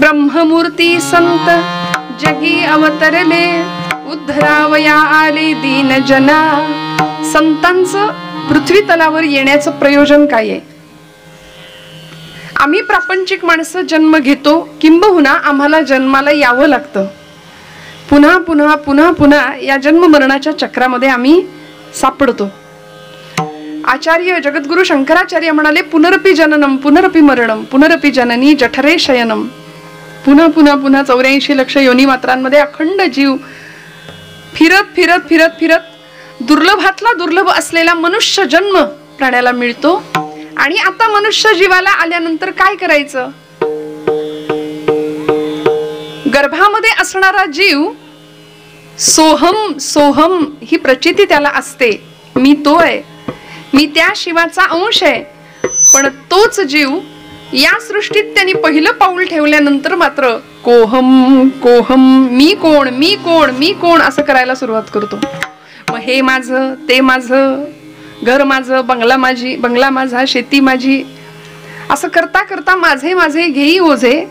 ब्रह्ममूर्ती संत जगी अवतरले, उद्धरावया आले दीन जना. संतांचं पृथ्वी तलावर येण्याचं प्रयोजन काय आहे? आम्ही प्रापंचिक माणसं जन्म घेतो, किंबहुना आम्हाला जन्माला यावं लागतं. पुन्हा पुन्हा पुन्हा पुन्हा या जन्म मरणाच्या चक्रामध्ये आम्ही सापडतो. आचार्य जगद्गुरु शंकराचार्य म्हणाले, पुनरपि जननम पुनरपि मरणम पुनरपि जननी जठरे शयनम. पुन्हा पुन्हा पुन्हा 84 लक्ष योनी मात्रांमध्ये अखंड जीव फिरत फिरत फिरत फिरत दुर्लभातला दुर्लभ असलेला मनुष्य जन्म प्राण्याला मिळतो. आणि आता मनुष्य जीवाला आल्यानंतर काय करायचं? गर्भामध्ये असणारा जीव सोहम सोहम ही प्रचिती त्याला असते. मी तो आहे, मी त्या शिवाचा अंश आहे. पण तोच जीव या सृष्टीत त्यांनी पहिलं पाऊल ठेवल्यानंतर मात्र कोहम कोहम, मी कोण मी कोण मी कोण असं करायला सुरुवात करतो. मग हे माझं, ते माझं, घर माझं, बंगला माझा, शेती माझी, असं करता करता माझे माझे घेई ओझे,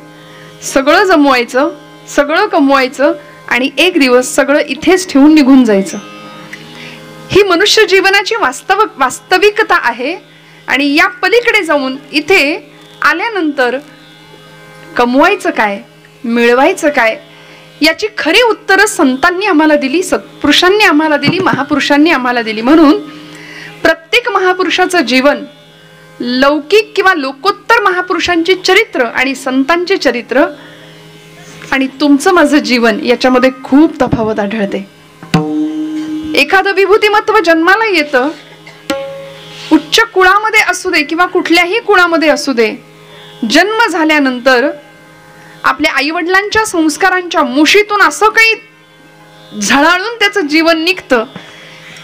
सगळं जमवायचं, सगळं कमवायचं आणि एक दिवस सगळं इथेच ठेवून निघून जायचं. ही मनुष्य जीवनाची वास्तविकता आहे. आणि या पलीकडे जाऊन इथे आल्यानंतर कमवायचं काय, मिळवायचं काय, याची खरी उत्तरं संतांनी आम्हाला दिली, सत्पुरुषांनी आम्हाला दिली, महापुरुषांनी आम्हाला दिली. म्हणून प्रत्येक महापुरुषाचं जीवन, लौकिक किंवा लोकोत्तर महापुरुषांची चरित्र आणि संतांचे चरित्र आणि तुमचं माझं जीवन याच्यामध्ये खूप तफावत आढळते. एखादं विभूतिमत्व जन्माला येतं, उच्च कुळामध्ये असू दे किंवा कुठल्याही कुळामध्ये असू दे, जन्म झाल्यानंतर आपल्या आईवडिलांच्या संस्कारांच्या मुशीतून असं काही झळाळून त्याचं जीवन निघतं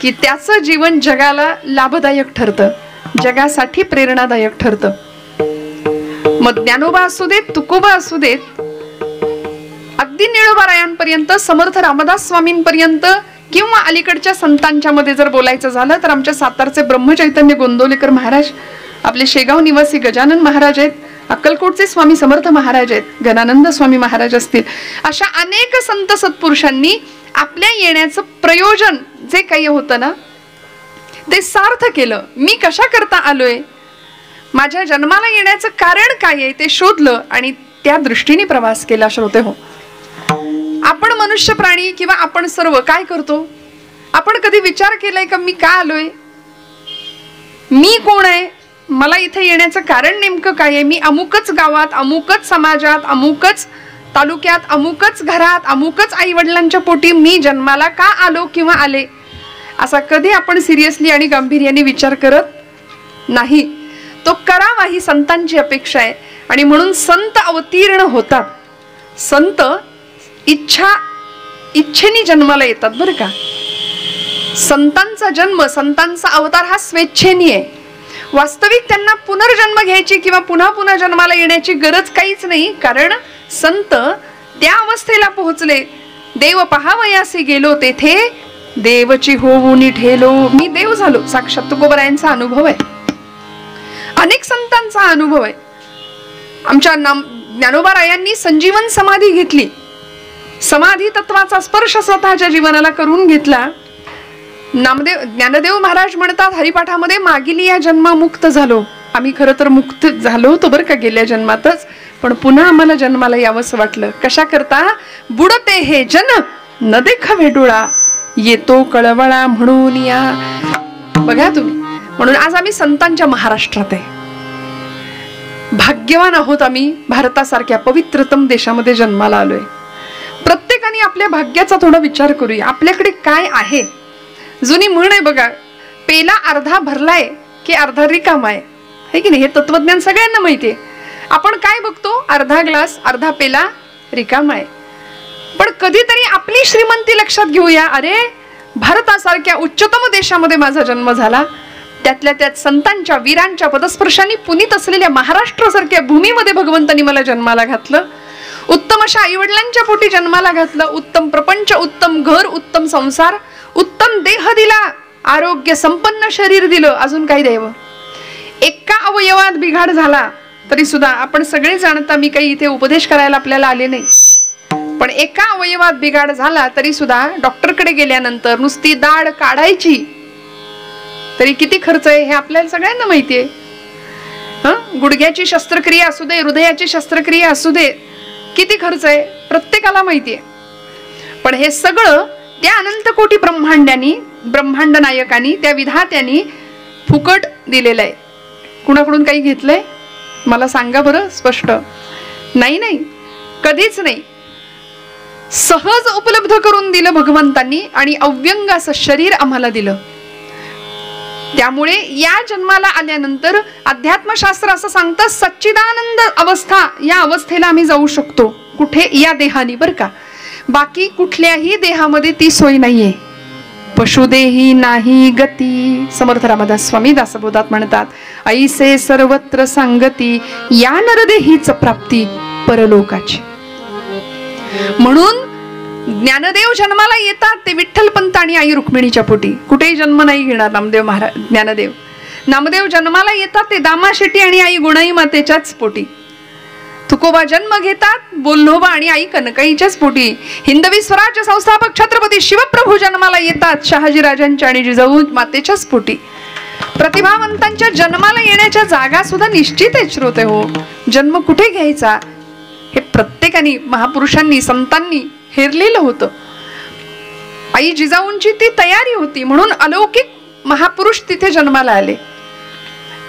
की त्याचं जीवन जगाला लाभदायक ठरतं, जगासाठी प्रेरणादायक ठरतं. मग ज्ञानोबा असू देत, तुकोबा असू देत, अगदी निळोबारायांपर्यंत, समर्थ रामदास स्वामींपर्यंत किंवा अलीकडच्या संतांच्या मध्ये जर बोलायचं झालं तर आमच्या सातारचे ब्रह्मचैतन्य गोंदवलेकर महाराज, आपले शेगाव निवासी गजानन महाराज आहेत, अक्कलकोटचे स्वामी समर्थ महाराज आहेत, गणानंद स्वामी महाराज असतील, अशा अनेक संत सत्पुरुषांनी आपल्या येण्याचं प्रयोजन जे काही होतं ना ते सार्थ केलं. मी कशा करता आलोय, माझ्या जन्माला येण्याचं कारण काय आहे ते शोधलं आणि त्या दृष्टीने प्रवास केला. श्रोते हो, आपण मनुष्य प्राणी किंवा आपण सर्व काय करतो? आपण कधी विचार केलाय का मी का आलोय, मी कोण आहे, मला इथे येण्याचं कारण नेमकं काय आहे? मी अमुकच गावात, अमुकच समाजात, अमुकच तालुक्यात, अमुकच घरात, अमुकच आई वडिलांच्या पोटी मी जन्माला का आलो किंवा आले, असा कधी आपण सिरियसली आणि गांभीर्याने विचार करत नाही. तो करावा ही संतांची अपेक्षा आहे. आणि म्हणून संत अवतीर्ण होतात. संत इच्छेने जन्माला येतात बरं का. संतांचा जन्म, संतांचा अवतार हा स्वेच्छेने आहे. वास्तविक त्यांना पुनर्जन्म घ्यायची किंवा पुन्हा पुन्हा जन्माला येण्याची गरज काहीच नाही. कारण संत त्या अवस्थेला पोहोचले, देव पहावयासी गेलो तेथे देवची होऊनी ठेलो, मी देव झालो. साक्षात तुकोबरायांचा अनुभव आहे, अनेक संतांचा अनुभव आहे. आमच्या ज्ञानोबारायांनी संजीवन समाधी घेतली, समाधी तत्वाचा स्पर्श स्वतःच्या जीवनाला करून घेतला. ज्ञानदेव महाराज म्हणतात हरिपाठामध्ये, मागील या जन्मा मुक्त झालो. आम्ही खरं तर मुक्त झालो होतो बरं का गेल्या जन्मातच, पण पुन्हा आम्हाला जन्माला यावंसं वाटलं. कशा करता? बुडते हे जन न देख वेडोळा, येतो कळवळा म्हणून या. बघा तुम्ही, म्हणून आज आम्ही संतांच्या महाराष्ट्रात आहे. भाग्यवान आहोत आम्ही, भारतासारख्या पवित्रतम देशामध्ये जन्माला आलोय. प्रत्येकाने आपल्या भाग्याचा थोडा विचार करूया. आपल्याकडे काय आहे? जुनी म्हण आहे बघा, पेला अर्धा भरलाय की अर्धा रिकामा आहे, है की नाही? हे तत्वज्ञान सगळ्यांना माहितीये. आपण काय बघतो? अर्धा ग्लास, अर्धा पेला रिकामा आहे. पण कधीतरी आपली श्रीमंती लक्षात घेऊया. अरे, भारतासारख्या उच्चतम देशामध्ये माझा जन्म झाला, त्यातल्या त्यात संतांच्या वीरांच्या पदस्पर्शांनी पुनीत असलेल्या महाराष्ट्रासारख्या भूमीमध्ये भगवंतांनी मला जन्माला घातलं. उत्तम अशा आईवडिलांच्या पोटी जन्माला घातलं. उत्तम प्रपंच, उत्तम घर, उत्तम संसार, उत्तम देह दिला, आरोग्य संपन्न शरीर दिलं. अजून काही द्यावं? एका अवयवात बिघाड झाला तरी सुद्धा आपण सगळे जाणता मी काही इथे उपदेश करायला आपल्याला आले नाही, पण एका अवयवात बिघाड झाला तरी सुद्धा डॉक्टरकडे गेल्यानंतर नुसती दाढ काढायची तरी किती खर्च आहे हे आपल्याला सगळ्यांना माहिती आहे. गुडघ्याची शस्त्रक्रिया असू दे, हृदयाची शस्त्रक्रिया असू दे, किती खर्च आहे प्रत्येकाला माहिती आहे. पण हे सगळं त्या अनंत कोटी ब्रह्मांड नायकांनी, त्या विधात्यांनी फुकट दिलेलं आहे. कुणाकडून काही घेतलंय मला सांगा बरं स्पष्ट. नाही, कधीच नाही. सहज उपलब्ध करून दिलं भगवंतांनी आणि अव्यंग असं शरीर आम्हाला दिलं. त्यामुळे या जन्माला आल्यानंतर अध्यात्मशास्त्र असं सांगतं सच्चिदानंद अवस्था, या अवस्थेला आम्ही जाऊ शकतो. कुठे? या देहानी, बर का. बाकी कुठल्याही देहामध्ये ती सोय नाहीये. पशुदेही नाही गती, समर्थ रामदास स्वामी दासबोधात म्हणतात, ऐसे सर्वत्र सांगती या नरदेहीच प्राप्ती परलोकाची. म्हणून ज्ञानदेव जन्माला येतात ते विठ्ठलपंत आणि आई रुक्मिणीच्या पोटी. कुठेही जन्म नाही घेणार नामदेव महाराज. नामदेव जन्माला येतात ते दामा शेट्टी आणि आई गुणाई मातेच्याच पोटी. तुकोबा जन्म घेतात बोल्लोबा आणि आई कनकाईच्याच पोटी. हिंदवी स्वराज्य संस्थापक छत्रपती शिवप्रभू जन्माला येतात शहाजी राजांच्या आणि जिजाऊ मातेच्याच पोटी. प्रतिभावंतांच्या जन्माला येण्याच्या जागा सुद्धा निश्चित आहेत श्रोते हो. जन्म कुठे घ्यायचा हे प्रत्येकाने, महापुरुषांनी, संतांनी हेरलेलं होतं. आई जिजाऊंची ती तयारी होती म्हणून अलौकिक महापुरुष तिथे जन्माला आले.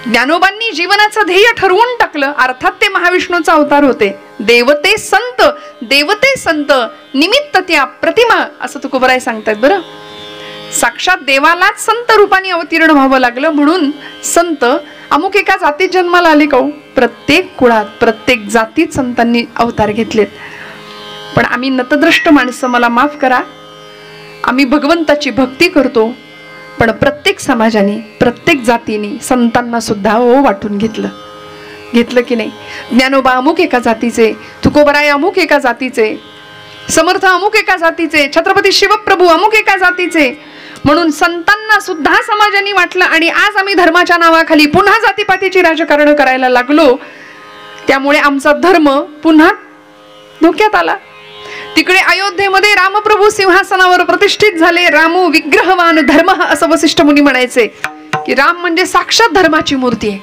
ज्ञानोबांनी जीवनाचं ध्येय ठरवून टाकलं, अर्थात ते महाविष्णूचा अवतार होते. देवते संत निमित्त त्या प्रतिमा, असं तुकोबराय सांगतात बरं. साक्षात देवालाच संत रूपाने अवतीर्ण व्हावं लागलं म्हणून संत अमुक एका जातीत जन्माला आले का? प्रत्येक कुळात, प्रत्येक जातीत संतांनी अवतार घेतलेत. पण आम्ही नतद्रष्ट माणसं, मला माफ करा, आम्ही भगवंताची भक्ती करतो, पण प्रत्येक समाजाने, प्रत्येक जातीने संतांना सुद्धा वाटून घेतलं की नाही. ज्ञानोबा अमुक एका जातीचे, तुकोबराय अमुक एका जातीचे, समर्थ अमुक एका जातीचे, छत्रपती शिवप्रभू अमुक एका जातीचे, म्हणून संतांना सुद्धा समाजाने वाटलं. आणि आज आम्ही धर्माच्या नावाखाली पुन्हा जातीपातीची राजकारण करायला लागलो. त्यामुळे आमचा धर्म पुन्हा धोक्यात आला. तिकडे अयोध्येमध्ये रामप्रभू सिंहासनावर प्रतिष्ठित झाले. रामो विग्रहवान धर्म, असं वसिष्ठ मुनी म्हणायचे की राम म्हणजे साक्षात धर्माची मूर्ती आहे.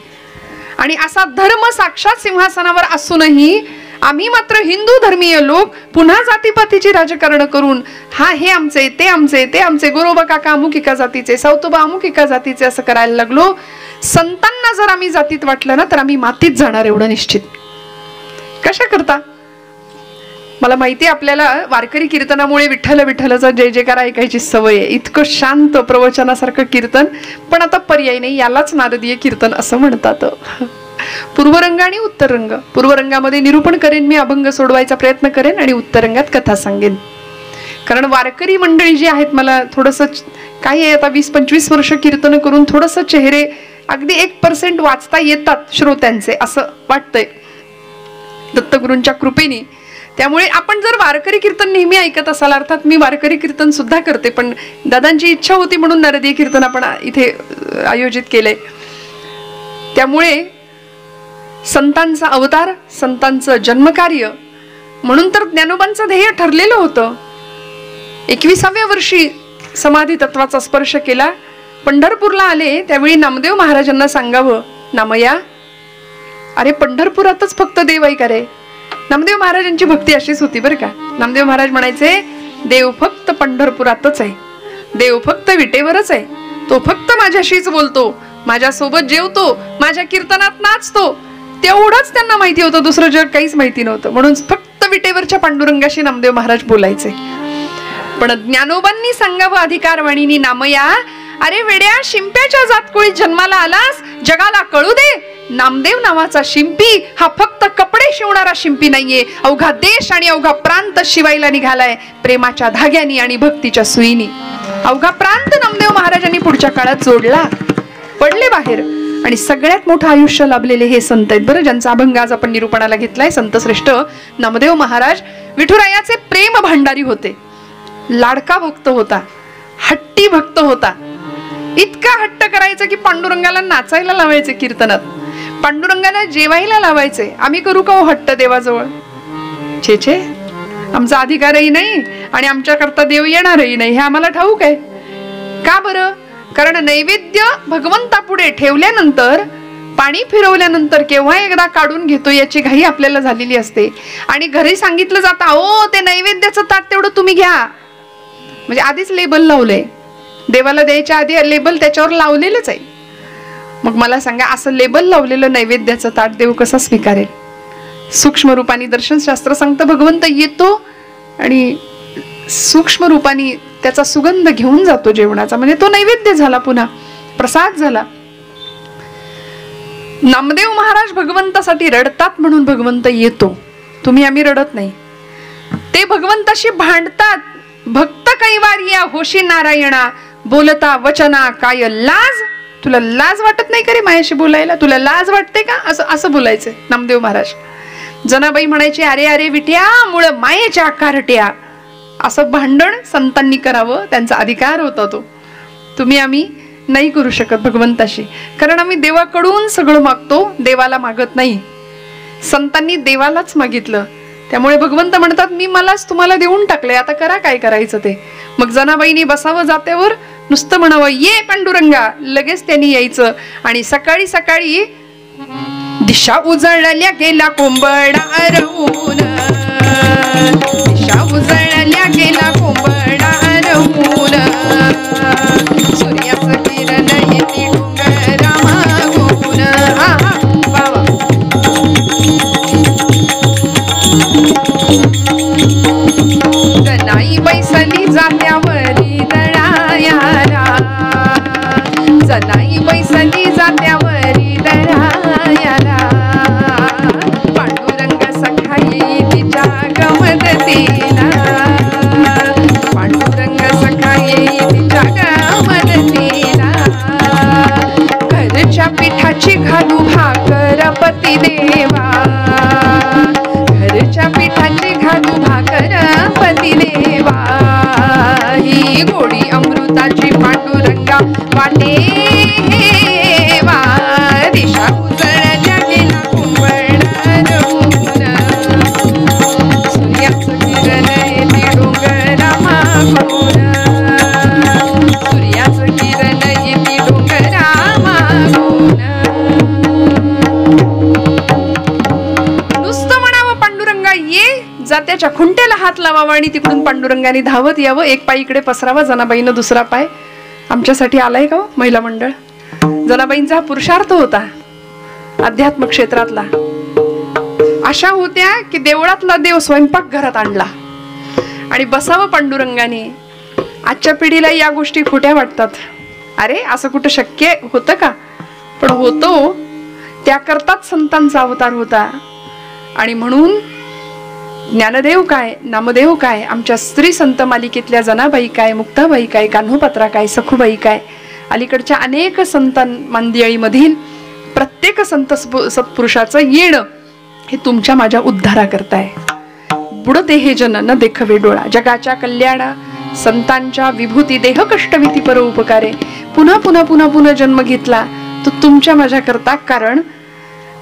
आणि असा धर्म साक्षात सिंहासनावर असूनही आम्ही मात्र हिंदू धर्मीय लोक पुन्हा जातीपातीची राजकारण करून हे आमचे, ते आमचे, ते आमचे, गोरोबा काका अमुक एका जातीचे, सावतोबा अमुक एका जातीचे, असं करायला लागलो. संतांना जर आम्ही जातीत वाटलं ना तर आम्ही मातीत जाणार एवढं निश्चित. कशा करता? मला माहिती आहे आपल्याला वारकरी कीर्तनामुळे विठ्ठल विठ्ठलाचा जय जयकार ऐकायची सवय आहे. इतकं शांत प्रवचनासारखं कीर्तन, पण आता पर्याय नाही, यालाच नारदीय कीर्तन असं म्हणतात. पूर्वरंग आणि उत्तर रंग. पूर्वरंगामध्ये निरूपण करेन मी, अभंग सोडवायचा प्रयत्न करेन, आणि उत्तर रंगात कथा सांगेन. कारण वारकरी मंडळी जी आहेत, मला थोडंसं काय आहे, आता 20-25 वर्ष कीर्तन करून थोडंसं चेहरे अगदी 1% वाचता येतात श्रोत्यांचे, असं वाटतंय दत्तगुरूंच्या कृपेने. त्यामुळे आपण जर वारकरी कीर्तन नेहमी ऐकत असाल, अर्थात मी वारकरी कीर्तन सुद्धा करते, पण दादांची इच्छा होती म्हणून नारदीय कीर्तन आपण इथे आयोजित केलंय. त्यामुळे संतांचा अवतार, संतांचं जन्मकार्य, म्हणून तर ज्ञानोबांचं ध्येय ठरलेलं होतं. 21व्या वर्षी समाधी तत्वाचा स्पर्श केला. पंढरपूरला आले त्यावेळी नामदेव महाराजांना सांगावं, नामया, अरे पंढरपुरातच फक्त देव आहे का रे? नामदेव महाराजांची भक्ती अशीच होती बरं का. नामदेव महाराज म्हणायचे, देव फक्त पंढरपुरातच आहे, देव फक्त विटेवरच आहे, तो फक्त माझ्याशीच बोलतो, माझ्यासोबत जेवतो, माझ्या कीर्तनात नाचतो. तेवढंच त्यांना माहिती होतं, दुसरं जग काहीच माहिती नव्हतं. म्हणून फक्त विटेवरच्या पांडुरंगाशी नामदेव महाराज बोलायचे. पण ज्ञानोबांनी सांगावं अधिकारवाणीनी, नामया, अरे वेड्या, शिंप्याच्या जातकुळीत जन्माला आलास, जगाला कळू दे, नामदेव नावाचा शिंपी हा फक्त कपडे शिवणारा शिंपी नाहीये, अवघा देश आणि अवघा प्रांत शिवायला निघालाय प्रेमाच्या धाग्यानी आणि भक्तीच्या सुईनी. अवघा प्रांत नामदेव महाराजांनी पुढच्या काळात जोडला, पडले बाहेर. आणि सगळ्यात मोठं आयुष्य लाभलेले हे संत आहेत बरं, ज्यांचा अभंग आज आपण निरूपणाला घेतलाय. संत श्रेष्ठ नामदेव महाराज विठुरायाचे प्रेम भांडारी होते, लाडका भक्त होता, हट्टी भक्त होता. इतका हट्ट करायचा की पांडुरंगाला नाचायला लावायचे कीर्तनात. पांडुरंगाला जेवायला लावायचे. आम्ही करू का हो हट्ट देवाजवळ? छे छे, आमचा अधिकारही नाही आणि आमच्याकरता देव येणारही नाही, हे आम्हाला ठाऊक आहे. का बरं? कारण नैवेद्य भगवंता पुढे ठेवल्यानंतर, पाणी फिरवल्यानंतर केव्हा एकदा काढून घेतो याची घाई आपल्याला झालेली असते. आणि घरी सांगितलं जातं, ओ ते नैवेद्याचं ताट तेवढं तुम्ही घ्या. म्हणजे आधीच लेबल लावलंय, देवाला द्यायच्या आधी लेबल त्याच्यावर लावलेलंच आहे. मग मला सांगा, असं लेबल लावलेलं नैवेद्याचं ताट देव कसा स्वीकारेल? सूक्ष्म रूपाने दर्शनशास्त्र सांगतं भगवंत येतो आणि सूक्ष्म रूपाने त्याचा सुगंध घेऊन जातो जेवणाचा. म्हणजे तो नैवेद्य झाला, पुन्हा प्रसाद झाला. नामदेव महाराज भगवंतासाठी रडतात म्हणून भगवंत येतो. तुम्ही आम्ही रडत नाही. ते भगवंताशी भांडतात. भक्त कैवारिया होशी नारायणा, बोलता वचना काय लाज. तुला लाज वाटत नाही का रे मायाशी बोलायला? तुला लाज वाटते का? असं बोलायचं नामदेव महाराज. जनाबाई म्हणायची, अरे अरे विट्या, मुळ मायेच्या कारट्या. असं भांडण संतांनी करावं, त्यांचा अधिकार होता तो. तुम्ही आम्ही नाही करू शकत भगवंताशी, कारण आम्ही देवाकडून सगळं मागतो, देवाला मागत नाही. संतांनी देवालाच मागितलं, त्यामुळे भगवंत म्हणतात मी मलाच तुम्हाला देऊन टाकले, आता करा काय करायचं ते. मग जनाबाईंनी बसावं जात्यावर, नुसतं म्हणावं ये पांडुरंगा, लगेच त्यांनी यायचं. आणि सकाळी सकाळी दिशा उजळल्या गेला कोंबडा रवून, दिशा उजळल्या गेला कोंबडा रवून, सूर्याचं किरण येते डोंगरा मागून. बाबा जनाई बैसली जात्यावरी दळायाला, जनाई बैसली जात्यावरी दळायाला, पांडुरंग सखाई तिच्या गमदतीला, पांडुरंग सखाई तिच्या गमदतीला. घरच्या पिठाची घालू भाकर पती देवा, घरच्या पिठाची घालू भाकर पती देवा, ही गोडी अमृताची पांडुरंगा वाटेवा. दिशा उजळल्या गेला कोंबडा रवून, सूर्याचं किरण येते डोंगरा मागून, सूर्याचं किरण येते डोंगरा मागून. नुसतं म्हणावं पांडुरंगा ये, जात्याच्या खुंट्याला हात लावावा आणि तिकडून पांडुरंगाने धावत यावं. एक पाय इकडे पसरावा, जनाबाईनं दुसरा पाय. आमच्यासाठी आलाय का महिला मंडळ? जनाबाईंचा पुरुषार्थ होता अध्यात्म क्षेत्रातला. अशा होत्या की देवळातला देव स्वयंपाक घरात आणला आणि बसावं पांडुरंगाने. आजच्या पिढीला या गोष्टी खोट्या वाटतात. अरे असं कुठं शक्य होतं का? पण होतो. त्याकरताच संतांचा अवतार होता. आणि म्हणून ज्ञानदेव काय, नामदेव काय, आमच्या स्त्री संत मालिकेतल्या जनाबाई काय, मुक्ताबाई काय, कान्होपात्रा काय, सखुबाई काय, अलीकडच्या अनेक संतान मंदिळीमधील प्रत्येक संत सत्पुरुषाचं येणं हे तुमच्या माझ्या उद्धारा करताय. बुडते हे जन न देखवे डोळा, जगाच्या कल्याणा संतांच्या विभूती देह कष्टविती पर उपकारे. पुन्हा पुन्हा पुन्हा पुन्हा जन्म घेतला तो तुमच्या माझ्या करता. कारण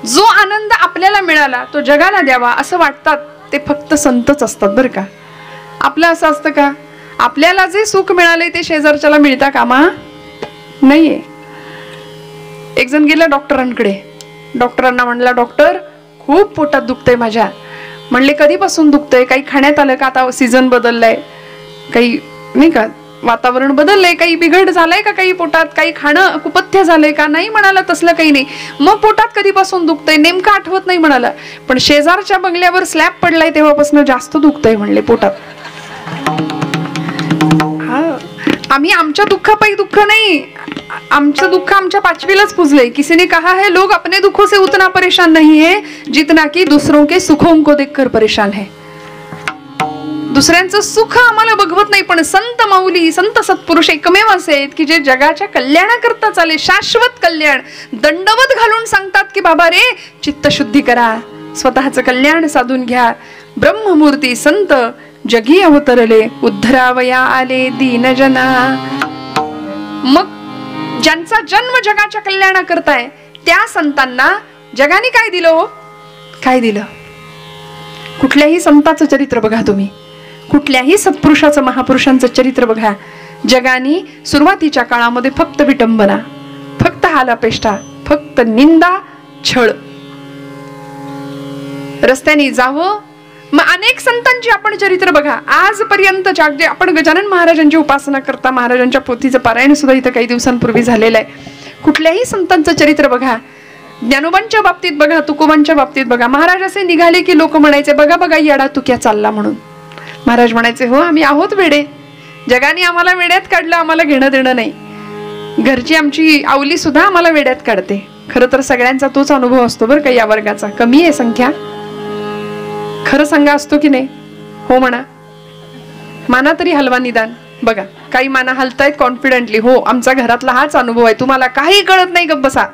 जो आनंद आपल्याला मिळाला तो जगाला द्यावा असं वाटतात ते फक्त संतच असतात बरं का. आपलं असं असतं का? आपल्याला जे सुख मिळालंय ते शेजारच्याला मिळता कामा नाहीये. एक जण गेला डॉक्टरांकडे. डॉक्टरांना म्हणला, डॉक्टर खूप पोटात दुखतंय माझ्या. म्हणले कधीपासून दुखतंय? काही खाण्यात आलं का? आता सीझन बदललाय, काही नाही का, वातावरण बदललंय, काही बिघड झालंय का, काही पोटात काही खाणं कुपथ्य झालंय का? नाही म्हणाला, तसलं काही नाही. मग पोटात कधीपासून दुखतंय? नेमकं आठवत नाही म्हणाला. पण शेजारच्या बंगल्यावर स्लॅब पडलाय तेव्हापासून जास्त दुखतंय म्हणले पोटात. आम्ही आमच्या दुःखापायी दुःख नाही, आमचं दुःख आमच्या पाचवीलाच पुजलंय. किसी ने कहा है लोग अपने दुखों से उतना परेशान नहीं है जितना कि दूसरों के सुखों को देखकर परेशान है. दुसऱ्यांचं सुख आम्हाला बघवत नाही, पण संत माऊली, संत सत्पुरुष एकमेव असे आहेत की जे जगाच्या कल्याणाकरता चाले, शाश्वत कल्याण दंडवत घालून सांगतात की बाबा रे चित्तशुद्धी करा, स्वतःचं कल्याण साधून घ्या. ब्रह्ममूर्ती संत जगी अवतरले, उद्धरावया आले दीनजना. मग ज्यांचा जन्म जगाच्या कल्याणाकरता आहे त्या संतांना जगाने काय दिलं हो? काय दिलं? कुठल्याही संताचं चरित्र बघा तुम्ही, कुठल्याही सत्पुरुषाचं, महापुरुषांचं चरित्र बघा, जगाने सुरुवातीच्या काळामध्ये फक्त विटंबना, फक्त हालापेष्टा, फक्त निंदा, छळ. रस्त्याने जावं. मग अनेक संतांची आपण चरित्र बघा, आजपर्यंतच्या, जे आपण गजानन महाराजांची उपासना करता, महाराजांच्या पोथीचं पारायण सुद्धा इथं काही दिवसांपूर्वी झालेलं आहे. कुठल्याही संतांचं चरित्र बघा, ज्ञानोबांच्या बाबतीत बघा, तुकोबांच्या बाबतीत बघा, महाराज असे निघाले की लोक म्हणायचे, बघा बघा येडा तुक्या चालला म्हणून. महाराज म्हणायचे, हो आम्ही आहोत वेडे, जगाने आम्हाला वेड्यात काढलं, आम्हाला घेणं देणं नाही. घरची आमची आवली सुद्धा आम्हाला वेड्यात काढते. खरं तर सगळ्यांचा तोच अनुभव असतो बरं का, या वर्गाचा. कमी आहे संख्या, खरं सांगा, असतो की नाही? हो म्हणा, माना तरी हलवा निदान. बघा काही माना हलतायत कॉन्फिडेंटली, हो आमचा घरातला हाच अनुभव आहे, तुम्हाला काही कळत नाही, गप्प बसा.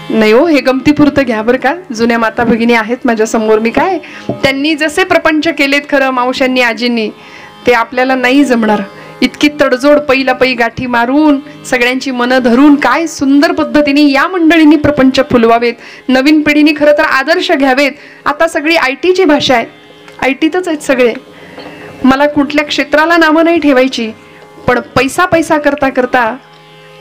नाही हो, हे गमतीपुरतं घ्या बरं का. जुन्या माता भगिनी आहेत माझ्या समोर, मी काय, त्यांनी जसे प्रपंच केलेत खरं मावशांनी, आजींनी, ते आपल्याला नाही जमणार. इतकी तडजोड, पैला पै गाठी मारून, सगळ्यांची मनं धरून, काय सुंदर पद्धतीने या मंडळींनी प्रपंच फुलवावेत. नवीन पिढीने खरं तर आदर्श घ्यावेत. आता सगळी IT ची भाषा आहे, IT तच आहेत सगळे. मला कुठल्या क्षेत्राला नावं नाही ठेवायची, पण पैसा पैसा करता करता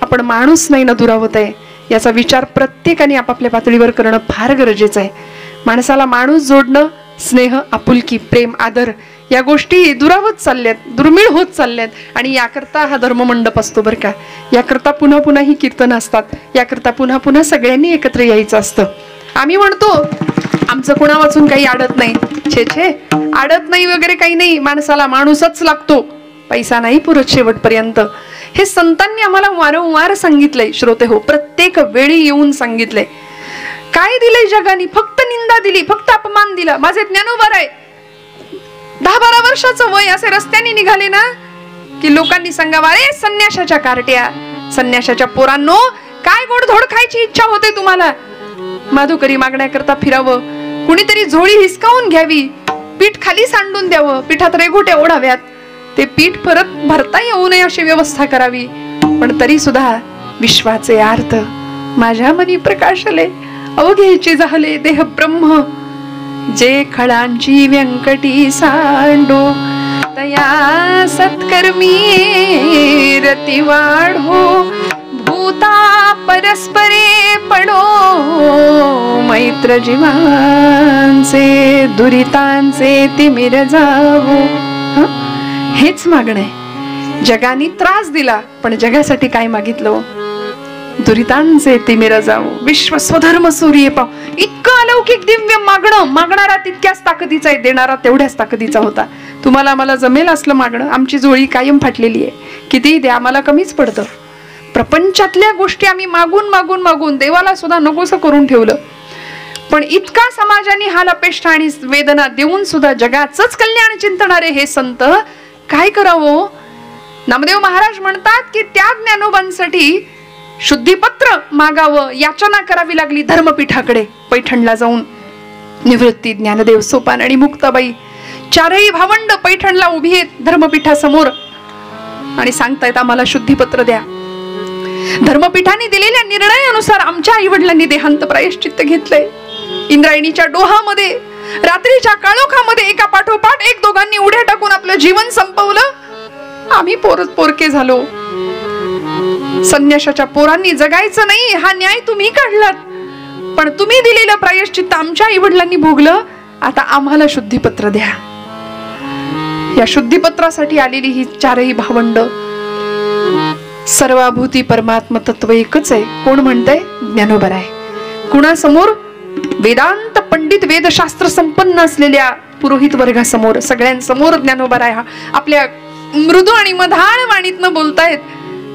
आपण माणूस नाही ना दुरावत आहे, याचा विचार प्रत्येकाने आपापल्या पातळीवर करणं फार गरजेचं आहे. माणसाला माणूस जोडणं, स्नेह, आपुलकी, प्रेम, आदर, या गोष्टी दुरावत चालल्यात, दुर्मिळ होत चालल्यात. आणि याकरता हा धर्ममंडप असतो बरं का. याकरता पुन्हा पुन्हा ही कीर्तन असतात, याकरता पुन्हा पुन्हा सगळ्यांनी एकत्र यायचं असतं. आम्ही म्हणतो आमचं कोणा वाचून काही आडत नाही, छे छे, आडत नाही वगैरे काही नाही. माणसाला माणूसच लागतो, पैसा नाही पुरत शेवटपर्यंत. हे संतांनी आम्हाला वारंवार सांगितलंय श्रोते हो, प्रत्येक वेळी येऊन सांगितलंय. काय दिलंय जगाने? फक्त निंदा दिली, फक्त अपमान दिला. माझे ज्ञानोबा आहे, 10-12 वर्षाचं वय, असे रस्त्याने निघाले ना की लोकांनी सांगावं, अरे संन्याशाच्या कार्ट्या, संन्याशाच्या पोरांनो, काय गोडधोड खायची इच्छा होते तुम्हाला? माधुकरी मागण्याकरता फिरावं, कुणीतरी झोळी हिसकावून घ्यावी, पीठ खाली सांडून द्यावं, पिठात रेघोट्या ओढाव्यात, ते पीठ परत भरता येऊ नये अशी व्यवस्था करावी. पण तरी सुद्धा विश्वाचे आर्त माझ्या मनी प्रकाशले, अवघेची झाले देह ब्रह्म, जे खळांची व्यंकटी सांडो, तया सत्कर्मी रती वाढो, भूता परस्परे पडो, मैत्र जीवांचे दुरितांचे तिमिर जावो. हेच मागणं आहे. जगाने त्रास दिला, पण जगासाठी काय मागितलं? दुरितांचे तिमिर जावो, विश्व स्वधर्म सूर्य पाव. इतकं अलौकिक दिव्य मागणं. मागणारा तितक्याच ताकदीचा आहे, देणारा तेवढ्याच ताकदीचा होता. तुम्हाला मला जमेल असलं मागणं. आमची जोळी कायम फाटलेली आहे, कितीही द्या आम्हाला कमीच पडतं. प्रपंचातल्या गोष्टी आम्ही मागून मागून मागून देवाला सुद्धा नकोसं करून ठेवलं. पण इतका समाजाने हाल अपेष्टा आणि वेदना देऊन सुद्धा जगाचंच कल्याण चिंतणारे हे संत काय करावं? नामदेव महाराज म्हणतात की त्या ज्ञानोबांसाठी शुद्धीपत्र मागावं, याचना करावी लागली धर्मपीठाकडे. पैठणला जाऊन निवृत्ती, ज्ञानदेव, सोपान आणि मुक्ताबाई चारही भावंड पैठणला उभी आहेत धर्मपीठासमोर आणि सांगतायत आम्हाला शुद्धीपत्र द्या. धर्मपीठाने दिलेल्या निर्णयानुसार आमच्या आई वडिलांनी देहांत प्रायश्चित्त घेतलंय. इंद्रायणीच्या डोहामध्ये रात्रीच्या काळोखामध्ये एका पाठोपाठ एक दोघांनी उड्या टाकून आपलं जीवन संपवलं. आम्ही पोरके झालो. संन्याशाच्या पोरांनी जगायचं नाही हा न्याय तुम्ही काढलात, पण तुम्ही दिलेलं प्रायश्चित्त आमच्या आई वडिलांनी भोगलं. आता आम्हाला शुद्धीपत्र द्या. या शुद्धीपत्रासाठी आलेली ही चारही भावंड, सर्वाभूती परमात्म तत्व एकच आहे. कोण म्हणतंय? ज्ञानोबा आहे. कुणासमोर? वेदांत पंडित, वेदशास्त्र संपन्न असलेल्या पुरोहित वर्गासमोर, सगळ्यांसमोर ज्ञानोबा आहे. आपल्या मृदू आणि मधाळ वाणीतनं बोलतायत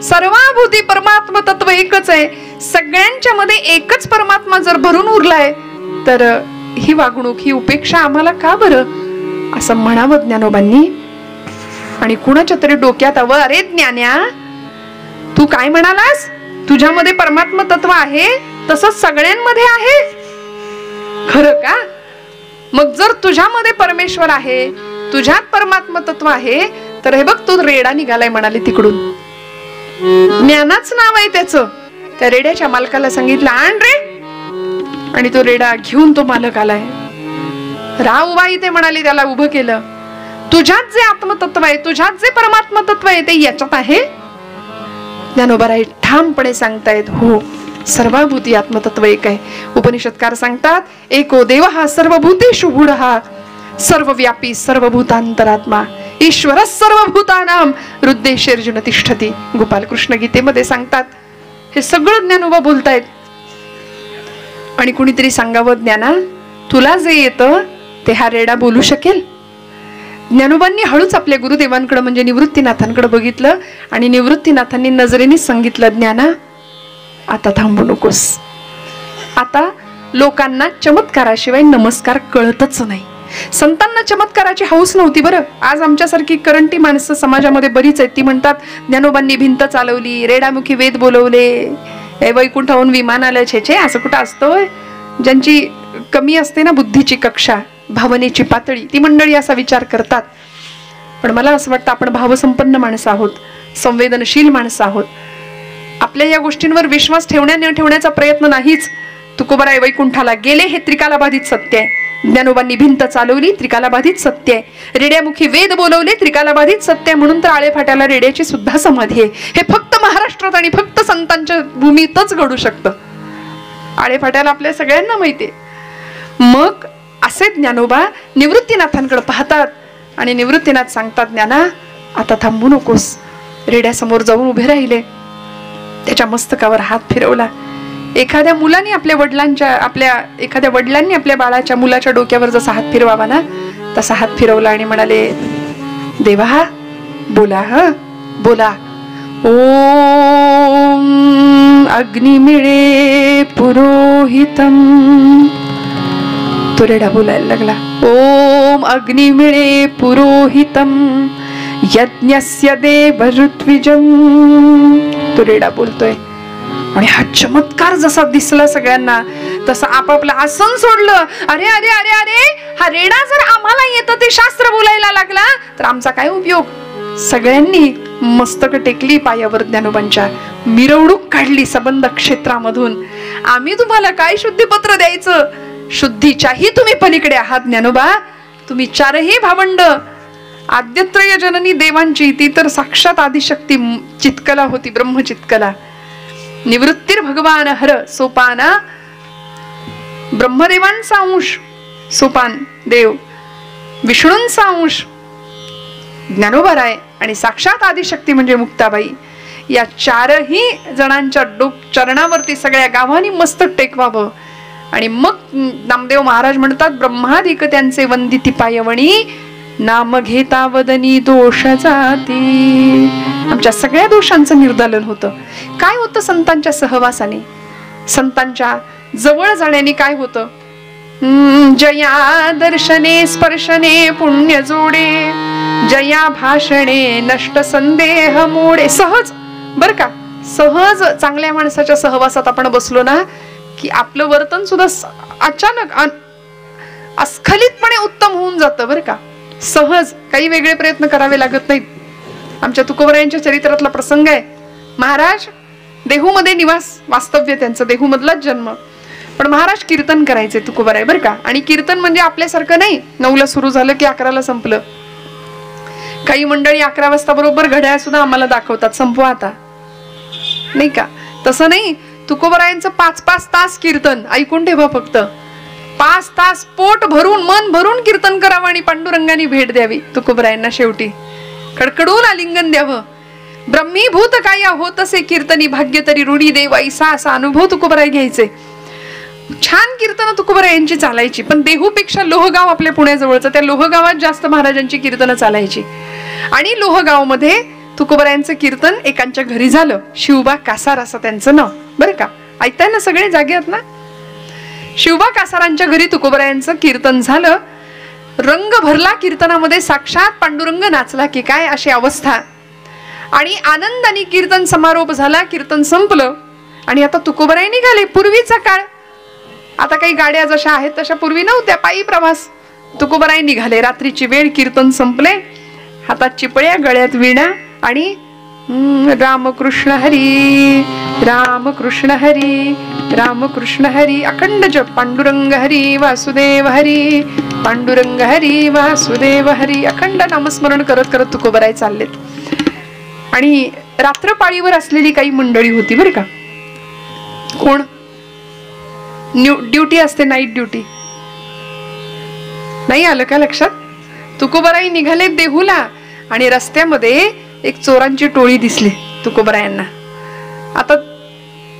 सर्वाभूती परमात्मा तत्व एकच आहे. सगळ्यांच्या मध्ये एकच परमात्मा जर भरून उरलाय तर ही वागणूक, ही उपेक्षा आम्हाला का बरं असं म्हणावं ज्ञानोबांनी. आणि कुणाच्या तरी डोक्यात हवं, अरे ज्ञान्या तू काय म्हणालास? तुझ्यामध्ये परमात्मा तत्व आहे तसंच सगळ्यांमध्ये आहे. खरं का? मग जर तुझ्यामध्ये परमेश्वर आहे, तुझ्यात परमात्मा तत्व आहे, तर हे बघ तो रेडा निघालाय म्हणाले तिकडून. ज्ञानाच नाव आहे त्याचं. त्या रेड्याच्या मालकाला सांगितलं, आण रे आणि तो रेडा घेऊन तो मालक आलाय. राव उभा इथे म्हणाले, त्याला उभं केलं. तुझ्यात जे आत्मतत्व आहे, तुझ्यात जे परमात्म तत्व आहे ते याच्यात आहे. ज्ञानोबाराय ठामपणे सांगतायत, हो सर्वभूती आत्मतत्व एक आहे. उपनिषदकार सांगतात, एको देव हा सर्वभूतेषु गूढः सर्वव्यापी सर्वभूतांतरात्मा ईश्वर सर्वभूतानां हृदयेषु तिष्ठति. गोपाल कृष्ण गीतेमध्ये सांगतात. हे सगळं ज्ञानोबा बोलतायत. आणि कुणीतरी सांगावं, ज्ञाना तुला जे येतं ते हा रेडा बोलू शकेल? ज्ञानोबांनी हळूच आपल्या गुरुदेवांकडे म्हणजे निवृत्तीनाथांकडे बघितलं आणि निवृत्तीनाथांनी नजरेने सांगितलं, ज्ञाना आता थांबू नकोस. आता लोकांना चमत्काराशिवाय नमस्कार कळतच नाही. संतांना चमत्काराची हौस नव्हती बरं. आज आमच्यासारखी करंटी माणसं समाजामध्ये बरीच आहेत. ती म्हणतात ज्ञानोबांनी भिंत चालवली, रेडामुखी वेद बोलवले, वैकुंठाहून विमान आलं. छे असं कुठं असतं? ज्यांची कमी असते ना बुद्धीची कक्षा, भावनेची पातळी, ती मंडळी असा विचार करतात. पण मला असं वाटतं आपण भावसंपन्न माणसं आहोत, संवेदनशील माणसं आहोत. आपल्या या गोष्टींवर विश्वास ठेवण्या न ठेवण्याचा प्रयत्न नाहीच. तुकोबाराय वैकुंठाला गेले हे त्रिकालाबाधित सत्य आहे. ज्ञानोबांनी भिंत चालवली, त्रिकालाबाधित सत्य आहे. रेड्यामुखी वेद बोलवले, त्रिकालाबाधित सत्य आहे. म्हणून तर आळेफाट्याला रेड्याची सुद्धा समाधी आहे. हे फक्त महाराष्ट्रात आणि फक्त संतांच्या भूमीतच घडू शकतं. आळेफाट्याला आपल्या सगळ्यांना माहितीये. मग असे ज्ञानोबा निवृत्तीनाथांकडे पाहतात आणि निवृत्तीनाथ सांगतात, ज्ञाना आता थांबू नकोस. रेड्यासमोर जाऊन उभे राहिले, त्याच्या मस्तकावर हात फिरवला. एखाद्या मुलाने आपल्या वडिलांनी आपल्या बाळाच्या मुलाच्या डोक्यावर जसा हात फिरवावा ना, तसा हात फिरवला आणि म्हणाले, देवा बोला, बोला. ओम अग्निमिळे पुरोहितम. तो रेडा बोलायला लागला, ओम अग्निमिळे पुरोहितम यज्ञस्य देव ऋत्विजम. तो रेडा बोलतोय आणि हा चमत्कार जसा दिसला सगळ्यांना, तसं आपापलं आसन सोडलं. अरे अरे अरे अरे, हा रेडा जर आम्हाला येतं ते शास्त्र बोलायला लागला तर आमचा काय उपयोग? सगळ्यांनी मस्तक टेकली पायावर. ज्ञानोबांच्या मिरवणूक काढली संबंध क्षेत्रामधून. आम्ही तुम्हाला काय शुद्धीपत्र द्यायचं? शुद्धीच्याही तुम्ही पलीकडे आहात ज्ञानोबा. तुम्ही चारही भावंड, आद्यत्रय जननी देवांची, ती तर साक्षात आदिशक्ती चित्कला होती, ब्रह्मचित्कला. निवृत्तीर भगवान हर सोपाना, ब्रह्मदेवांचा अंश सोपान देव, विष्णूंचा अंश ज्ञानोबाराय आणि साक्षात आदिशक्ती म्हणजे मुक्ताबाई. या चारही जणांच्या चरणावरती सगळ्या गावांनी मस्तक टेकवावं. आणि मग नामदेव महाराज म्हणतात, ब्रह्मादिक त्यांचे वंदिती पायवणी, नाम घेता वदनी दोष जाती. आमच्या सगळ्या दोषांचं निर्दालन होतं. काय होतं संतांच्या सहवासाने, संतांच्या जवळ जाण्याने काय होतं? जया दर्शने स्पर्शने पुण्य जोडे, जया भाषणे नष्ट संदेह मोडे. सहज बर का, सहज चांगल्या माणसाच्या सहवासात आपण बसलो ना की आपलं वर्तन सुद्धा अचानक अस्खलितपणे उत्तम होऊन जातं बर का. सहज, काही वेगळे प्रयत्न करावे लागत नाहीत. आमच्या तुकोबरायांच्या चरित्रातला प्रसंग आहे. महाराज देहूमध्ये निवास, वास्तव्य त्यांचं देहूमधलाच जन्म. पण महाराज कीर्तन करायचे तुकोबराय बर का. आणि कीर्तन म्हणजे आपल्यासारखं नाही 9ला सुरू झालं की 11ला संपलं. काही मंडळी 11 वाजता बरोबर घड्याळ सुद्धा आम्हाला दाखवतात, संपवा आता, नाही का? तसं नाही. तुकोबरायांचं 5-5 तास कीर्तन. ऐकून ठेवा फक्त. 5 तास पोट भरून, मन भरून कीर्तन करावं आणि पांडुरंगाने भेट द्यावी तुकोबरायांना. शेवटी कडकडून आलिंगन द्यावं. ब्रह्मीभूत काय होत असे कीर्तनी, भाग्य तरी ऋणी देव ऐसा, असा अनुभव तुकोबराय घ्यायचे. छान कीर्तन तुकोबरायांची चालायची. पण देहूपेक्षा लोहगाव आपल्या पुण्याजवळचं, त्या लोहगावात जास्त महाराजांची कीर्तनं चालायची. आणि लोहगाव मध्ये तुकोबरायांचं कीर्तन एकांच्या घरी झालं. शिवबा कासार असं त्यांचं नाव बरं का. ऐकताय ना सगळे, जागे आहेत ना? शिवबा कासारांच्या घरी तुकोबरायांचं कीर्तन झालं. रंग भरला कीर्तनामध्ये, साक्षात पांडुरंग नाचला की काय अशी अवस्था. आणि आनंदाने कीर्तन समारोप झाला. कीर्तन संपलं आणि आता तुकोबराय निघाले. पूर्वीचा काळ, आता काही गाड्या जशा आहेत तशा पूर्वी नव्हत्या, पायी प्रवास. तुकोबराय निघाले. रात्रीची वेळ, कीर्तन संपले. हातात चिपळ्या, गळ्यात वीणा आणि रामकृष्ण हरी राम कृष्ण हरी, राम कृष्ण हरी. अखंड जप. पांडुरंग हरी वासुदेव हरी, पांडुरंग हरी वासुदेव हरी. अखंड नामस्मरण करत करत तुकोबराय चाललेत. आणि रात्रपाळीवर असलेली काही मंडळी होती बरं का. कोण? ड्युटी असते, नाईट ड्युटी. नाही आलं का लक्षात? तुकोबराई निघाले देहूला आणि रस्त्यामध्ये एक चोरांची टोळी दिसली तुकोबरायांना. आता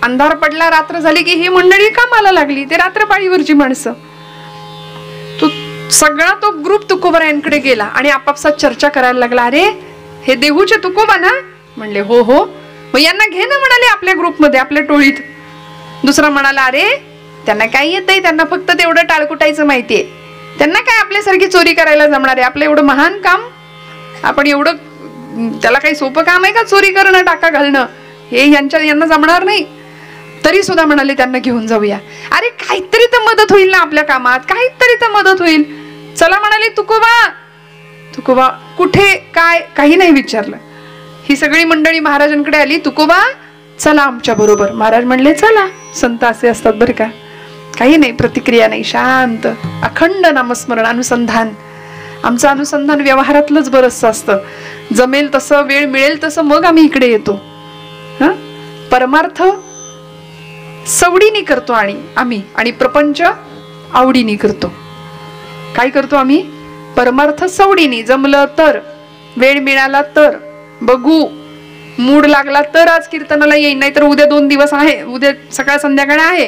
अंधार पडला, रात्र झाली की ही मंडळी कामाला लागली. ते रात्रपाळीवरची माणसं. सगळा तो ग्रुप तुकोबरायांकडे गेला आणि आपापसात चर्चा करायला लागला. अरे हे देहूचे तुकोबा ना? म्हणले हो हो. मग यांना घे ना म्हणाले आपल्या ग्रुपमध्ये, आपल्या टोळीत. दुसरा म्हणाला अरे त्यांना काय येतंय, त्यांना फक्त तेवढं टाळकुटायचं माहितीये, त्यांना काय आपल्यासारखी चोरी करायला जमणार आहे. आपलं एवढं महान काम, आपण एवढं, त्याला काही सोपं काम आहे का चोरी करणं, टाका घालणं? हे यांना जमणार नाही. तरी सुद्धा म्हणाले त्यांना घेऊन जाऊया. अरे काहीतरी तर मदत होईल ना आपल्या कामात, काहीतरी तर मदत होईल. चला म्हणाले तुकोबा. तुकोबा कुठे काय काही नाही विचारलं. ही सगळी मंडळी महाराजांकडे आली. तुकोबा चला आमच्या बरोबर. महाराज म्हणले चला. संत असे असतात बरं का, काही नाही, प्रतिक्रिया नाही, शांत अखंड नामस्मरण. अनुसंधान, आमचं अनुसंधान व्यवहारातलंच बरंच असतं. जमेल तसं, वेळ मिळेल तसं मग आम्ही इकडे येतो. परमार्थ सवडीने करतो आम्ही, आणि प्रपंच आवडीने करतो. काय करतो आम्ही? परमार्थ सवडीने. जमलं तर, वेळ मिळाला तर, बघू, मूड लागला तर आज कीर्तनाला येईन, नाहीतर उद्या 2 दिवस आहे, उद्या सकाळ संध्याकाळ आहे,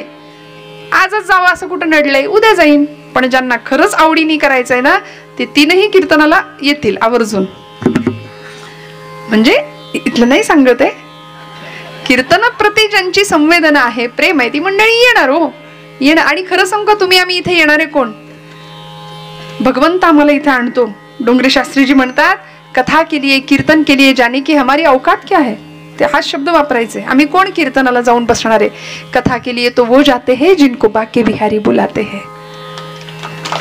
आजच जावं असं कुठं नडलंय, उद्या जाईन. पण ज्यांना खरंच आवडीने करायचंय ना ते 3ही कीर्तनाला येतील आवर्जून. म्हणजे इथलं नाही सांगत आहे, कीर्तनाप्रती ज्यांची संवेदना आहे, प्रेम आहे, ती मंडळी येणार हो, येणार. आणि खरं सांगू का तुम्ही, आम्ही इथे येणारे कोण? भगवंत आम्हाला इथे आणतो. डोंगरे शास्त्रीजी म्हणतात, कथा के लिए, कीर्तन के लिए जाने की हमारी औकात क्या है. ते हा शब्द वापरायचे. आम्ही कोण कीर्तनाला जाऊन बसणार आहे? कथा के लिए तो वो जाते हैं जिनको बाके बिहारी बुलाते हैं.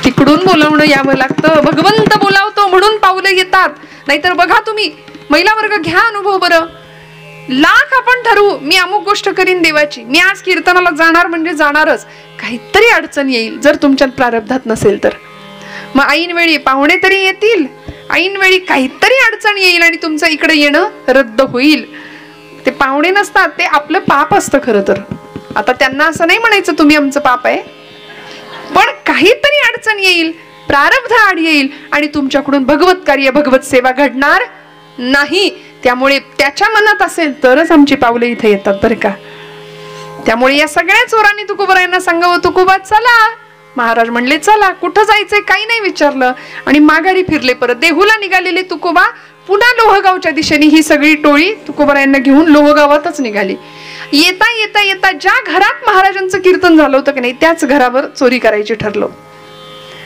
तिकडून बोलावणं यावं लागतं. भगवंत बोलावतो म्हणून पावलं येतात. नाहीतर बघा तुम्ही, महिला वर्ग घ्या अनुभव बरं. लाख आपण ठरवू, मी अमुक गोष्ट करीन देवाची, मी आज कीर्तनाला जाणार म्हणजे जाणारच, काहीतरी अडचण येईल जर तुमच्यात प्रारब्धात नसेल तर. मग ऐन वेळी पाहुणे तरी येतील, ऐन वेळी काहीतरी अडचण येईल आणि तुमचं इकडे येणं रद्द होईल. ते पाहुणे नसतात, ते आपलं पाप असतं खरं तर. आता त्यांना असं नाही म्हणायचं तुम्ही आमचं पाप आहे, पण काहीतरी अडचण येईल, प्रारब्ध आड येईल आणि तुमच्याकडून भगवत कार्य, भगवत सेवा घडणार नाही. त्यामुळे त्याच्या मनात असेल तरच आमची पावले इथे येतात बरं का. त्यामुळे या सगळ्या चोरांनी तुकोबरायांना सांगावं, तुकोबा चला. महाराज म्हणले चला. कुठं जायचंय काही नाही विचारलं आणि माघारी फिरले. परत देहूला निघालेले तुकोबा पुन्हा लोहगावच्या दिशेने ही सगळी टोळी तुकोबरायांना घेऊन लोहगावातच निघाली. येता येता येता ज्या घरात महाराजांचं कीर्तन झालं होतं की नाही, त्याच घरावर चोरी करायची ठरलं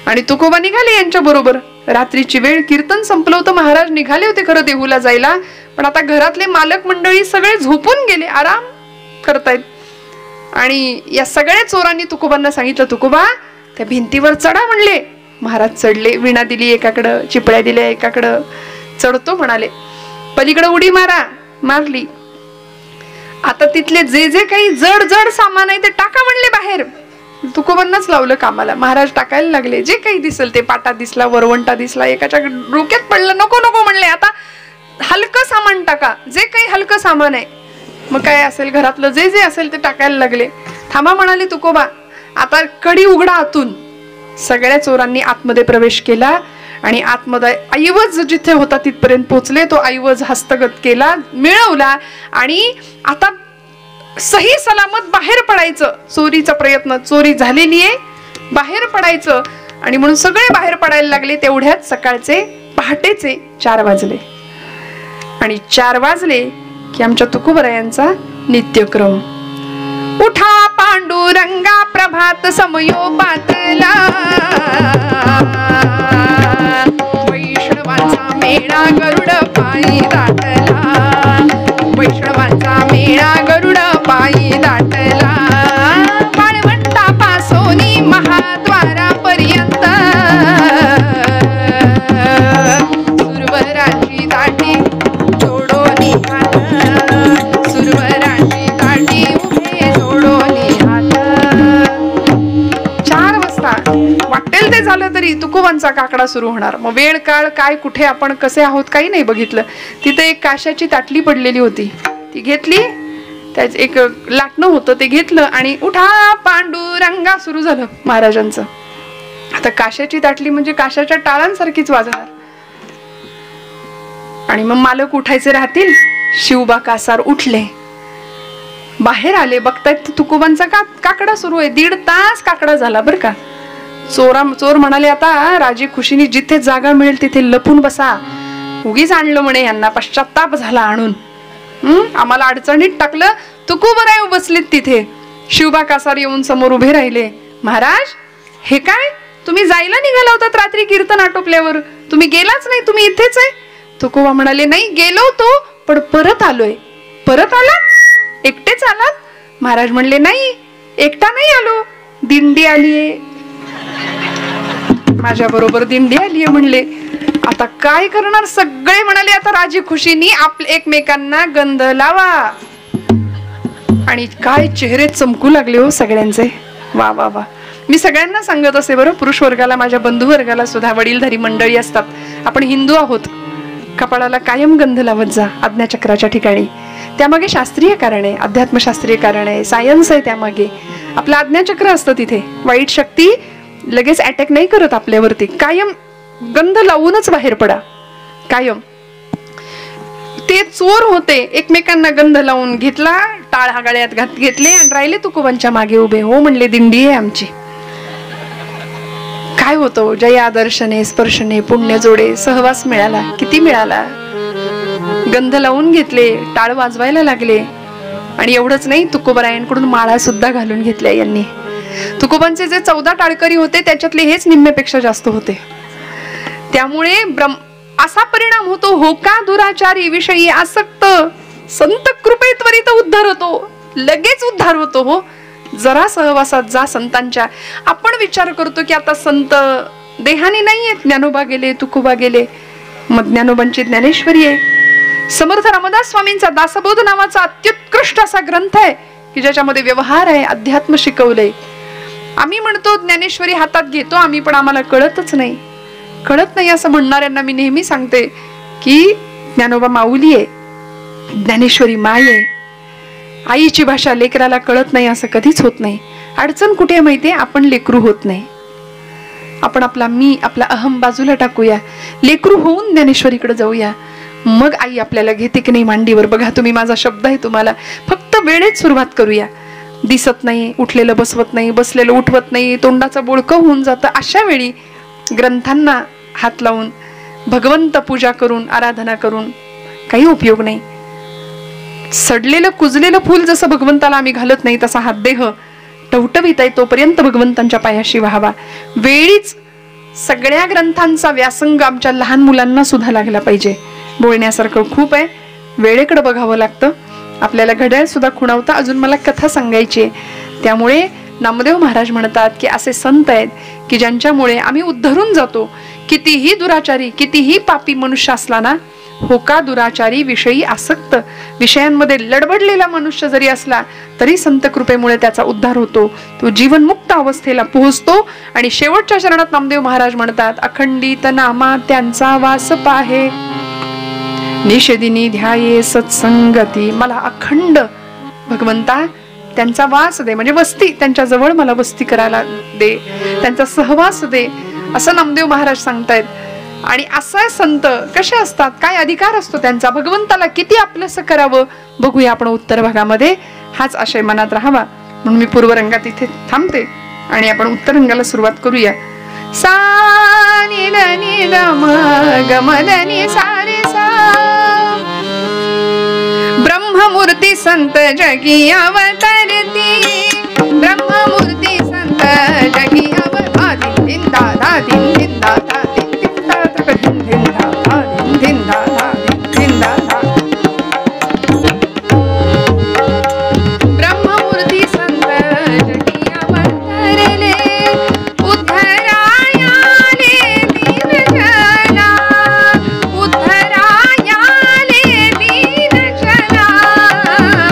आणि तुकोबा निघाले यांच्या बरोबर. रात्रीची वेळ, कीर्तन संपलं होतं, महाराज निघाले होते खरं देहूला जायला, पण आता घरातले मालक मंडळी सगळे झोपून गेले, आराम करतायत. आणि या सगळ्या चोरांनी तुकोबांना सांगितलं, तुकोबा त्या भिंतीवर चढा म्हणले. महाराज चढले. विणा दिली एकाकडं, चिपळ्या दिल्या एकाकडं. चढतो म्हणाले. पलीकडे उडी मारा. मारली. आता तिथले जे जे काही जड जड सामान आहे ते टाका म्हणले बाहेर. तुकोबांनाच लावलं कामाला. महाराज टाकायला लागले. जे काही दिसल ते, पाटा दिसला, वरवंटा दिसला, एकाच्या डोक्यात पडलं, नको नको म्हणले, आता हलकं सामान टाका, जे काही हलकं सामान आहे. मग काय असेल घरातलं, जे जे असेल ते टाकायला लागले. थांबा म्हणाले तुकोबा, आता कडी उघडा आतून. सगळ्या चोरांनी आतमध्ये प्रवेश केला आणि आतमध्ये ऐवज जिथे होता तिथपर्यंत पोहोचले. तो ऐवज हस्तगत केला, मिळवला आणि आता सही सलामत बाहेर पडायचं. चोरीचा प्रयत्न, चोरी झालेली आहे, बाहेर पडायचं. आणि म्हणून सगळे बाहेर पडायला लागले. तेवढ्यात सकाळचे पहाटेचे 4 वाजले. आणि 4 वाजले की आमच्या तुकोबरायांचा नित्यक्रम. उठा पांडुरंगा प्रभात समयोपातला, वैष्णवांचा मेळा गरुड पायी दाटला, वैष्णवांचा मेळा गरुड पायी दाटला, वाळवंटापासोनी महाद्वारापर्यंत सुरवराची दाटी जोडोनी हात, सुरवराची दाटी झालं तरी तुकोबांचा काकडा सुरू होणार. मग वेळ काळ काय कुठे आपण कसे आहोत काही नाही बघितलं. तिथे एक काशाची ताटली पडलेली होती, ती घेतली, त्याच एक लाटणं होतं ते घेतलं आणि उठा पांडुरंगा सुरू झालं महाराजांचं. आता काशाची ताटली म्हणजे काशाच्या टाळांसारखीच वाजणार. आणि मग मालक उठायचे राहतील. शिवबा कासार उठले, बाहेर आले, बघतायत तुकोबांचा काकडा सुरू आहे. 1.5 तास काकडा झाला बरं का. चोर म्हणाले, आता राजी खुशीने जिथे जागा मिळेल तिथे लपून बसा, उगीच आणलं म्हणे यांना, पश्चाताप झाला आणून, आम्हाला अडचणीत टाकलं. तुकोबराय बसलेत तिथे. शिवबा कासार येऊन समोर उभे राहिले. महाराज हे काय, तुम्ही जायला निघाला होतात रात्री कीर्तन आटोपल्यावर, तुम्ही गेलाच नाही, तुम्ही इथेच आहे. तुकोबा म्हणाले, नाही गेलो होतो पण परत आलोय. परत आलात? एकटेच आलात? महाराज म्हणले, नाही एकटा नाही आलो, दिंडी आलीये, माझ्या बरोबर दिंडी आलीये म्हणले. आता काय करणार, सगळे म्हणाले आता राजी खुशीनी आपल्या एकमेकांना गंध लावा. आणि काय चेहरे चमकू लागले हो सगळ्यांचे. वा वा वा. मी सगळ्यांना सांगत असे बरं, पुरुष वर्गाला, माझ्या बंधू वर्गाला सुद्धा, वडीलधारी मंडळी असतात, आपण हिंदू आहोत, कपाळाला कायम गंध लावत जा आज्ञाचक्राच्या ठिकाणी. त्यामागे शास्त्रीय कारण आहे, अध्यात्मशास्त्रीय कारण आहे, सायन्स आहे त्यामागे. आपलं आज्ञाचक्र असतं तिथे, वाईट शक्ती लगेच अटॅक नाही करत आपल्यावरती. कायम गंध लावूनच बाहेर पडा, कायम. ते चोर होते, एकमेकांना गंध लावून घेतला, टाळ हागाळ्यात घेतले आणि राहिले तुकोबांच्या मागे उभे. हो म्हणले, दिंडी आहे आमची. काय होतो, जया दर्शने स्पर्शने पुण्य जोडे, सहवास मिळाला, किती मिळाला. गंध लावून घेतले, टाळ वाजवायला लागले. आणि एवढंच नाही, तुकोबरायांकडून माळा सुद्धा घालून घेतल्या यांनी. तुकोबांचे जे 14 टाळकरी होते त्याच्यातले हेच निम्म्यापेक्षा जास्त होते. त्यामुळे असा परिणाम होतो, होका दुराचारी विषयी आसक्त, संत कृपे त्वरित उद्धार होतो, लगेच उद्धार होतो. हो, जरा सहवासात जा संतांच्या. आपण विचार करतो की आता संत देहाने नाहीये, ज्ञानोबा गेले, तुकोबा गेले, मग ज्ञानोबांची ज्ञानेश्वरी आहे. समर्थ रामदास स्वामींचा दासबोध नावाचा अत्युत्कृष्ट असा ग्रंथ आहे की ज्याच्यामध्ये व्यवहार आहे, अध्यात्म शिकवलंय. आम्ही म्हणतो ज्ञानेश्वरी हातात घेतो आम्ही, पण आम्हाला कळतच नाही. कळत नाही असं म्हणणाऱ्यांना मी नेहमी सांगते की ज्ञानोबा माऊली आहे, ज्ञानेश्वरी माय आहे. आईची भाषा लेकराला कळत नाही असं कधीच होत नाही. अडचण कुठे माहितीये, आपण लेकरू होत नाही. आपण आपला मी, आपला अहम बाजूला टाकूया, लेकरू होऊन ज्ञानेश्वरीकडे जाऊया. मग आई आपल्याला घेते की नाही मांडीवर. बघा तुम्ही, माझा शब्द आहे तुम्हाला, फक्त वेळेत सुरुवात करूया. दिसत नाही, उठलेलं बसवत नाही, बसलेलं उठवत नाही, तोंडाचं बोळकं होऊन जातं. अशा वेळी ग्रंथांना हात लावून, भगवंत पूजा करून, आराधना करून काही उपयोग नाही. सडलेलं कुजलेलं फूल जसं भगवंताला आम्ही घालत नाही, तसा हा देह टवटवीत आहे तोपर्यंत भगवंतांच्या पायाशी व्हावा. वेळीच सगळ्या ग्रंथांचा व्यासंग आमच्या लहान मुलांना सुद्धा लागला पाहिजे. बोलण्यासारखं खूप आहे, वेळेकडे बघावं लागतं. आपल्याला घड्याळ सुद्धा खुणावतं. अजून मला कथा सांगायची आहे. त्यामुळे नामदेव महाराज म्हणतात की असे संत आहेत की ज्यांच्यामुळे आम्ही उद्धरून जातो. कितीही दुराचारी, कितीही पापी मनुष्य असला ना, होका दुराचारी विषयी आसक्त, विषयांमध्ये लडबडलेला मनुष्य जरी असला तरी संत कृपेमुळे त्याचा उद्धार होतो. तो जीवनमुक्त अवस्थेला पोहोचतो. आणि शेवटच्या चरणात नामदेव महाराज म्हणतात, अखंडित नामा त्यांचा वास पाहे, निषेदिनी ध्याये सत्संगती. मला अखंड भगवंता त्यांचा वास दे, म्हणजे वस्ती, त्यांच्या जवळ मला वस्ती करायला दे, त्यांचा सहवास दे, असं नामदेव महाराज सांगतायत. आणि असा संत कसे असतात, काय अधिकार असतो त्यांचा, भगवंताला किती आपलंसं करावं बघूया आपण उत्तर भागामध्ये. हाच आशय मनात राहावा म्हणून मी पूर्व रंगात इथे थांबते आणि आपण उत्तर रंगाला सुरुवात करूया. सा नि द नि द म ग म द नि सा रे सा. ब्रह्ममूर्ती संत जगी अवतरती, ब्रह्ममूर्ती संत जगी अवतरती. दिन दा दा दिन दिन दा दा दिन दिन दा दा दिन दिन दा दा दिन दिन दा दा दिन दिन दा दा. ब्रह्ममूर्ती संत जगी अवतरले, उद्धरायाले दीन जना, उद्धरायाले दीन जना.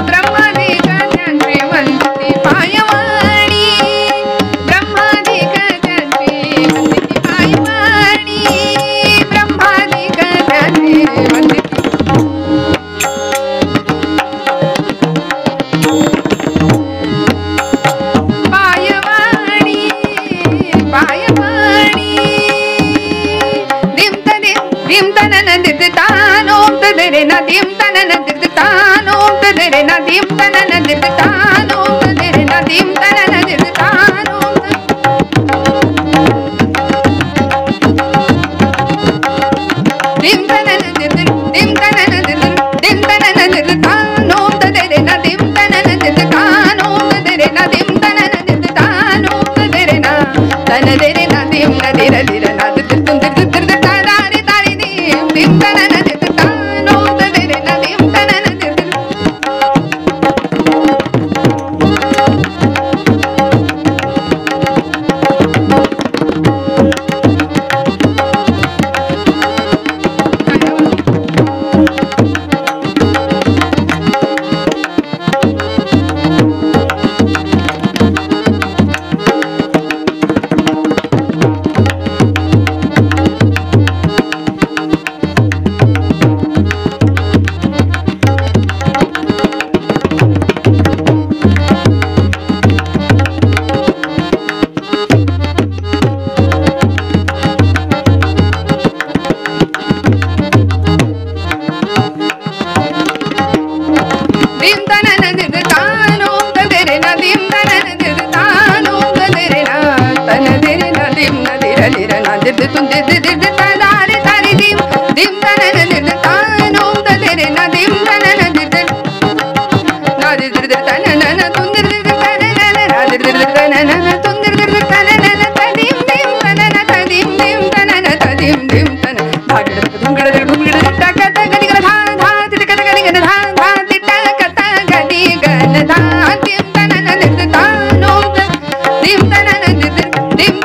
ब्रह्मदेव श्रीमंती पायवाणी, रे ना दिम तनन दिद तानो दे रे ना दिम तनन दिद तानो दे रे ना दिम तनन दिद तानो दिम तनन दिद दिम तनन दिद दिम तनन दिद तानो दे रे ना दिम तनन दिद तानो दे रे ना दिम तनन दिद तानो दे रे ना तन दे रे ना दिम ना दे रे ना दिद तुम दिद दिद तारी तारी दिम दिम तनन दिद तानो दे रे ना दिम तनन दिद dim